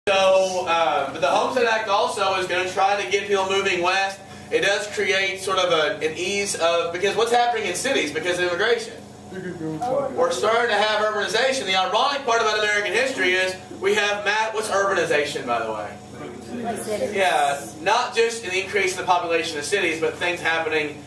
But the Homestead Act also is going to try to get people moving west. It does create sort of an ease of, because what's happening in cities because of immigration? We're starting to have urbanization. The ironic part about American history is we have what's urbanization, by the way? Yeah, not just an increase in the population of cities, but things happening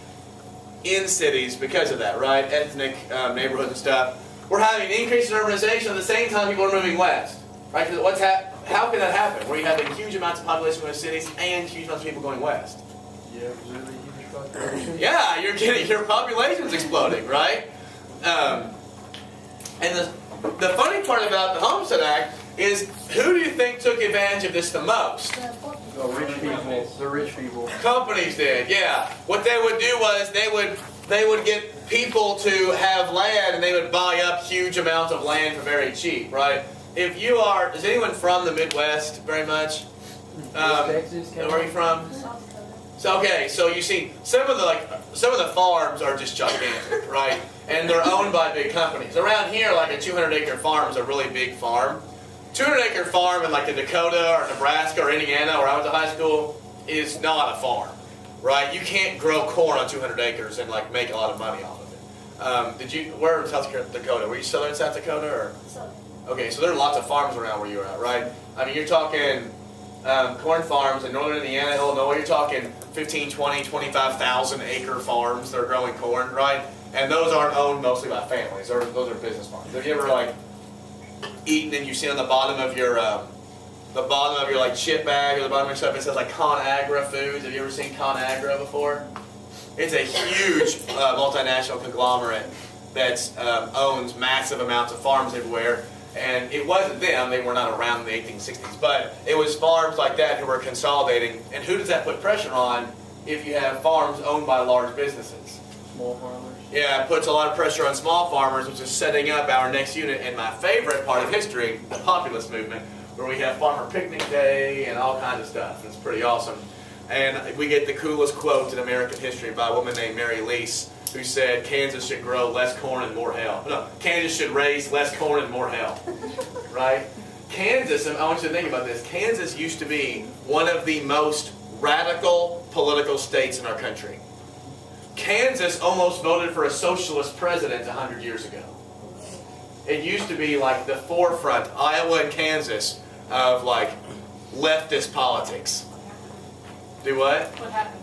in cities because of that, right? Ethnic neighborhoods and stuff. We're having an increase in urbanization at the same time people are moving west, right? Because how can that happen? Where you have huge amounts of population going to cities and huge amounts of people going west. Yeah, really huge population. Yeah, your population's exploding, right? And the funny part about the Homestead Act is, who do you think took advantage of this the most? The rich people. The rich people. Companies did, yeah. What they would do was they would get people to have land, and they would buy up huge amounts of land for very cheap, right? If you are, is anyone from the Midwest very much? Texas. Where are you from? So okay, so you see some of the farms are just gigantic, right? And they're owned by big companies. Around here, like a 200-acre farm is a really big farm. 200-acre farm in like the Dakota or Nebraska or Indiana, where I went to high school, is not a farm, right? You can't grow corn on 200 acres and like make a lot of money off of it. Where in South Dakota? Were you southern South Dakota or? Okay, so there are lots of farms around where you're at, right? I mean, you're talking corn farms in northern Indiana, Illinois. You're talking 15, 20, 25,000 acre farms that are growing corn, right? And those aren't owned mostly by families. Those are business farms. Have you ever like eaten and you see on the bottom of your like chip bag or the bottom of your stuff, it says like ConAgra Foods. Have you ever seen ConAgra before? It's a huge multinational conglomerate that owns massive amounts of farms everywhere. And it wasn't them, they were not around in the 1860s, but it was farms like that who were consolidating. And who does that put pressure on if you have farms owned by large businesses? Small farmers. Yeah, it puts a lot of pressure on small farmers, which is setting up our next unit and my favorite part of history, the populist movement, where we have Farmer Picnic Day and all kinds of stuff. It's pretty awesome. And we get the coolest quote in American history by a woman named Mary Lease, who said Kansas should grow less corn and more hell. No, Kansas should raise less corn and more hell. Right? Kansas, and I want you to think about this, Kansas used to be one of the most radical political states in our country. Kansas almost voted for a socialist president 100 years ago. It used to be like the forefront, Iowa and Kansas, of like leftist politics. Do what? What happened?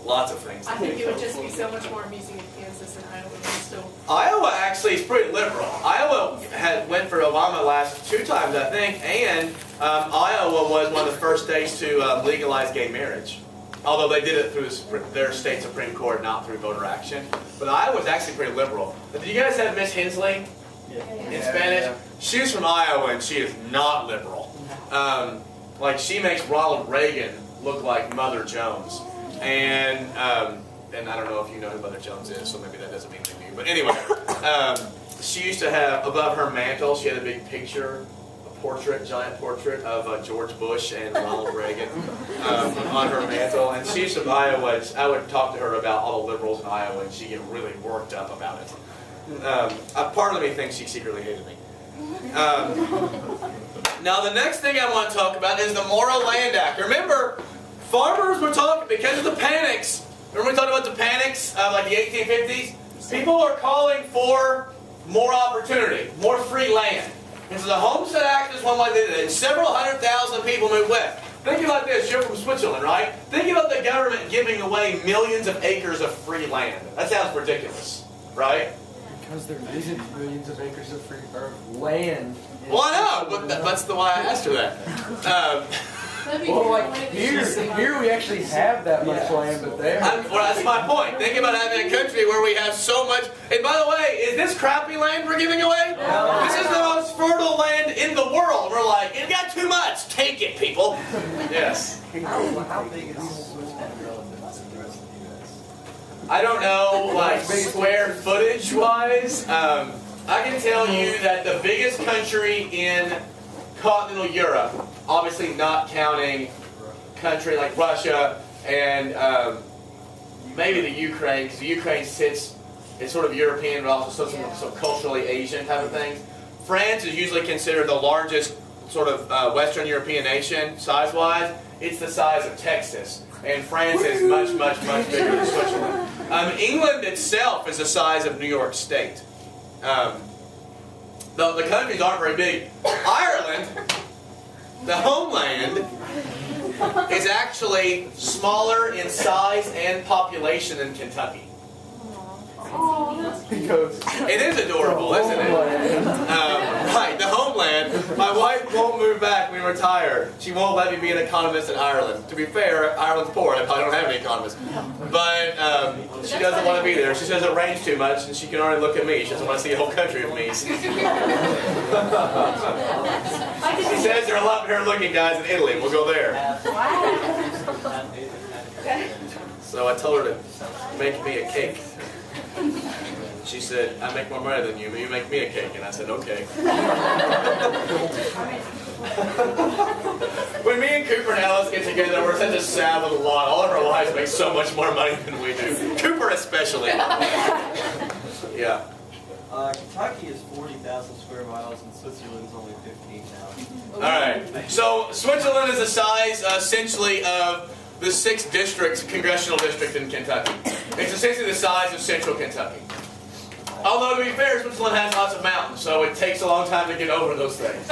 Lots of things. I think it would just be so much more amusing if Kansas and Iowa were still. Iowa actually is pretty liberal. Iowa went for Obama last 2 times, I think, and Iowa was one of the first states to legalize gay marriage. Although they did it through their state Supreme Court, not through voter action. But Iowa was actually pretty liberal. But did you guys have Miss Hensley in Spanish? Yeah. She's from Iowa, and she is not liberal. Like, she makes Ronald Reagan look like Mother Jones. And I don't know if you know who Mother Jones is, so maybe that doesn't mean anything to you. But anyway, she used to have, above her mantle, she had a big picture, giant portrait of George Bush and Ronald Reagan on her mantle. And she's from Iowa. I would talk to her about all the liberals in Iowa, and she'd get really worked up about it. A part of me thinks she secretly hated me. Now, the next thing I want to talk about is the Morrill Land Act. Remember, farmers were talking, because of the panics, remember we talked about the panics of like the 1850s? People are calling for more opportunity, more free land. And so the Homestead Act is one way they did it. And several 100,000 people moved west. Think about this, you're from Switzerland, right? Think about the government giving away millions of acres of free land. That sounds ridiculous, right? Because there isn't millions of acres of free land. Well, I know, but that's why I asked her that. Well, like here we actually have that much land, but there. Well, that's my point. Think about having a country where we have so much. And by the way, is this crappy land we're giving away? No. This is the most fertile land in the world. We're like, it got too much. Take it, people. Yes. How big is Switzerland relative to the rest of the U.S.? I don't know, like square footage wise. I can tell you that the biggest country in continental Europe, obviously not counting country like Russia and maybe the Ukraine, because the Ukraine sits, it's sort of European but also so culturally Asian type of things. France is usually considered the largest sort of Western European nation, size-wise, it's the size of Texas. And France is much, much, much bigger than Switzerland. England itself is the size of New York State. The countries aren't very big. Ireland, the homeland, is actually smaller in size and population than Kentucky. It is adorable, isn't it? Right, the homeland. My wife won't move back when we retire. She won't let me be an economist in Ireland. To be fair, Ireland's poor. I probably don't have any economists. But she doesn't want to be there. She says it rains too much, and she can already look at me. She doesn't want to see a whole country of me. She says there are a lot better looking guys in Italy. We'll go there. So I told her to make me a cake. She said, I make more money than you, but you make me a cake. And I said, okay. When me and Cooper and Alice get together, we're such a sad little lot. All of our wives make so much more money than we do. Cooper especially. Yeah. Kentucky is 40,000 square miles and Switzerland's only 15,000. Alright. So Switzerland is the size essentially of the 6th district, congressional district in Kentucky. It's essentially the size of central Kentucky. Although, to be fair, Switzerland has lots of mountains, so it takes a long time to get over those things.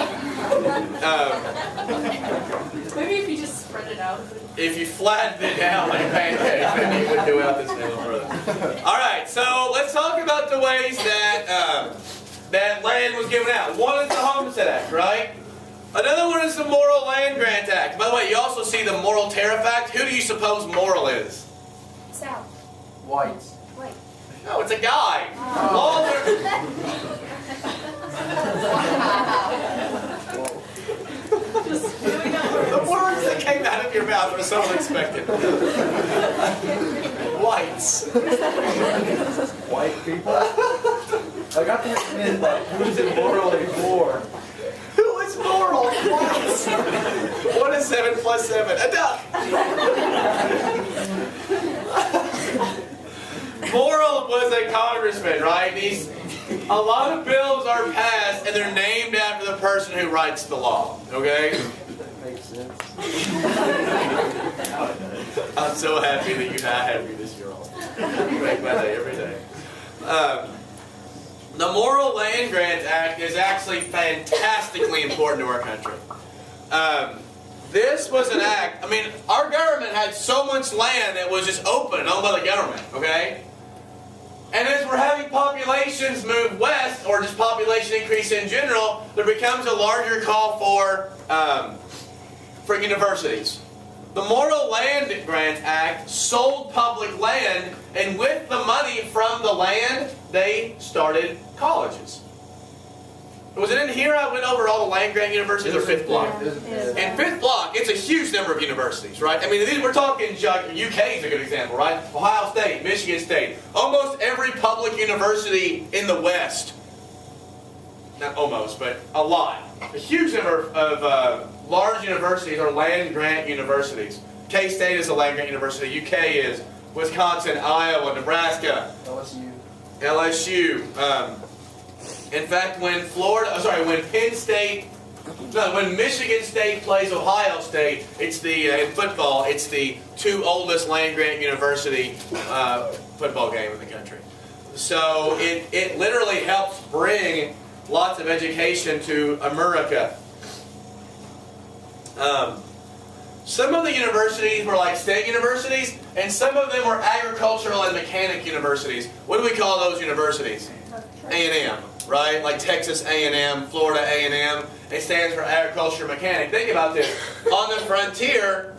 Maybe if you just spread it out. If you flattened it down like a pancake, then you would go out this way a little further. Alright, so let's talk about the ways that, that land was given out. One is the Homestead Act, right? Another one is the Morrill Land Grant Act. By the way, you also see the Morrill Tariff Act. Who do you suppose Morrill is? South. Whites. White. No, it's a guy. All the words that came out of your mouth were so unexpected. Whites. White people? I got to admit, like, who's it morally for? Who is Morrill? Whites. 1 is 7 plus 7. A duck. Morrill was a congressman, right? A lot of bills are passed and they're named after the person who writes the law, okay? That makes sense. I'm so happy that you have me this year off. You make my day every day. The Morrill Land Grant Act is actually fantastically important to our country. This was an act, I mean, our government had so much land that was just open and owned by the government, okay? And as we're having populations move west, or just population increase in general, there becomes a larger call for universities. The Morrill Land Grant Act sold public land, and with the money from the land, they started colleges. Was it in here I went over all the land grant universities, or 5th block? In 5th block, it's a huge number of universities, right? I mean, we're talking, UK is a good example, right? Ohio State, Michigan State, almost every public university in the West. Not almost, but a lot. A huge number of large universities are land grant universities. K-State is a land grant university. UK is. Wisconsin, Iowa, Nebraska. LSU. In fact, when when Michigan State plays Ohio State, it's in football, it's the 2 oldest land grant university football game in the country. So it literally helps bring lots of education to America. Some of the universities were like state universities, and some of them were agricultural and mechanic universities. What do we call those universities? A&M, right? Like Texas A&M, Florida A&M. It stands for agriculture mechanic. Think about this. On the frontier,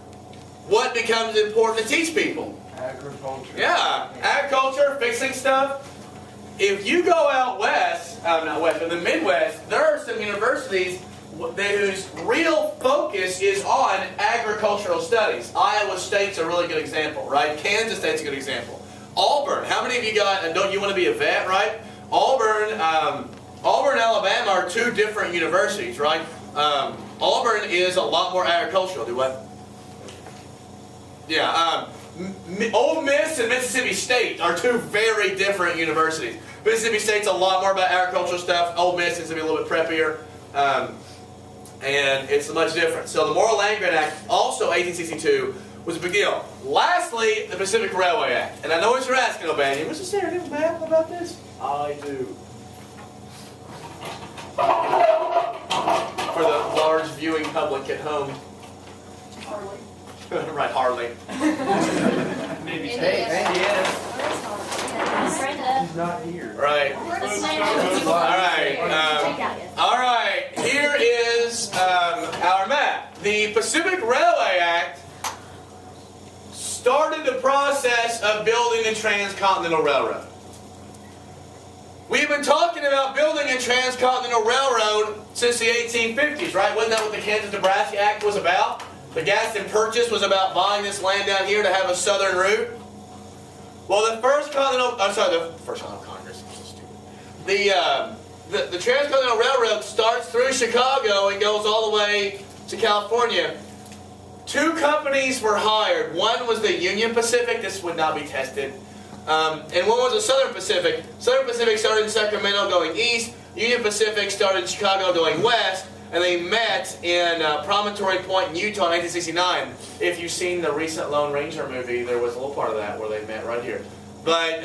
what becomes important to teach people? Agriculture. Yeah, agriculture, fixing stuff. If you go out west, not west, but the Midwest, there are some universities whose real focus is on agricultural studies. Iowa State's a really good example, right? Kansas State's a good example. Auburn, how many of you got, and don't you want to be a vet, right? Auburn and Alabama are 2 different universities, right? Auburn is a lot more agricultural. Do what? Yeah, Ole Miss and Mississippi State are 2 very different universities. Mississippi State's a lot more about agricultural stuff. Ole Miss is going to be a little bit preppier. And it's much different. So the Morrill Land Grant Act, also 1862, was a big deal. Lastly, the Pacific Railway Act. And I know what you're asking, O'Banion. Mr. Sarah, do you have a map about this? I do. For the large viewing public at home. Harley. Right, Harley. Maybe Indiana. Brenda. He's not here. Right. All right. Here is our map. The Pacific Railway Act started the process of building the Transcontinental Railroad. We've been talking about building a transcontinental railroad since the 1850s, right? Wasn't that what the Kansas-Nebraska Act was about? The Gaston Purchase was about buying this land down here to have a southern route. Well, the first Continental Congress. I'm so stupid. The Transcontinental Railroad starts through Chicago and goes all the way to California. Two companies were hired. One was the Union Pacific. This would not be tested. And one was the Southern Pacific. Southern Pacific started in Sacramento going east. Union Pacific started in Chicago going west. And they met in Promontory Point in Utah in 1969. If you've seen the recent Lone Ranger movie, there was a little part of that where they met right here. But,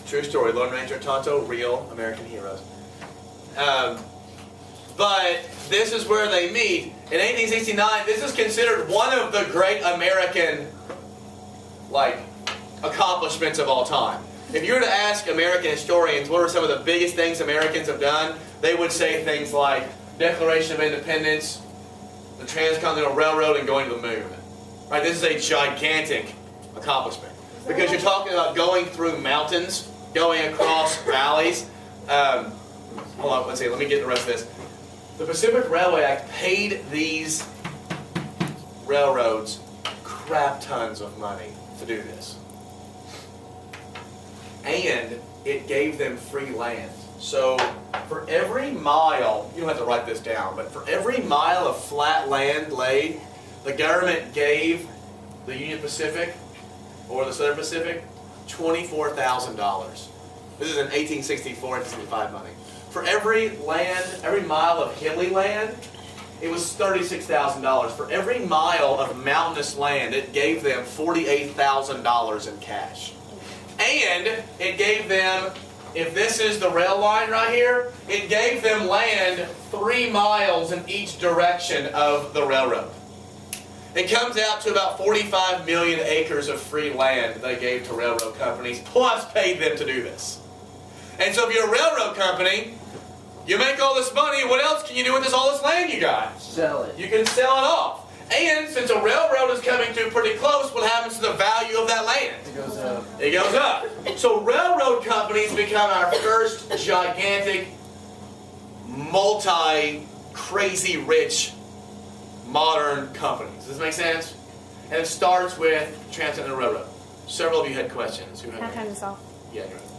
true story, Lone Ranger and Tonto, real American heroes. But this is where they meet. In 1869, this is considered one of the great American, accomplishments of all time. If you were to ask American historians what are some of the biggest things Americans have done, they would say things like Declaration of Independence, the Transcontinental Railroad, and going to the moon. Right? This is a gigantic accomplishment. Because you're talking about going through mountains, going across valleys. Hold on, let's see, let me get the rest of this. The Pacific Railway Act paid these railroads crap tons of money to do this. And it gave them free land. So for every mile, you don't have to write this down, but for every mile of flat land laid, the government gave the Union Pacific or the Southern Pacific $24,000. This is in 1864, 1865 money. For every mile of hilly land, it was $36,000. For every mile of mountainous land, it gave them $48,000 in cash. And it gave them, if this is the rail line right here, it gave them land 3 miles in each direction of the railroad. It comes out to about 45 million acres of free land they gave to railroad companies, plus paid them to do this. And so if you're a railroad company, you make all this money, what else can you do with all this land you got? Sell it. You can sell it off. And since a railroad is coming to pretty close, what happens to the value of that land? It goes up. It goes up. So railroad companies become our first gigantic, multi-crazy rich, modern companies. Does this make sense? And it starts with Transcontinental Railroad. Several of you had questions. Who had Can I turn this off? Yeah, go ahead.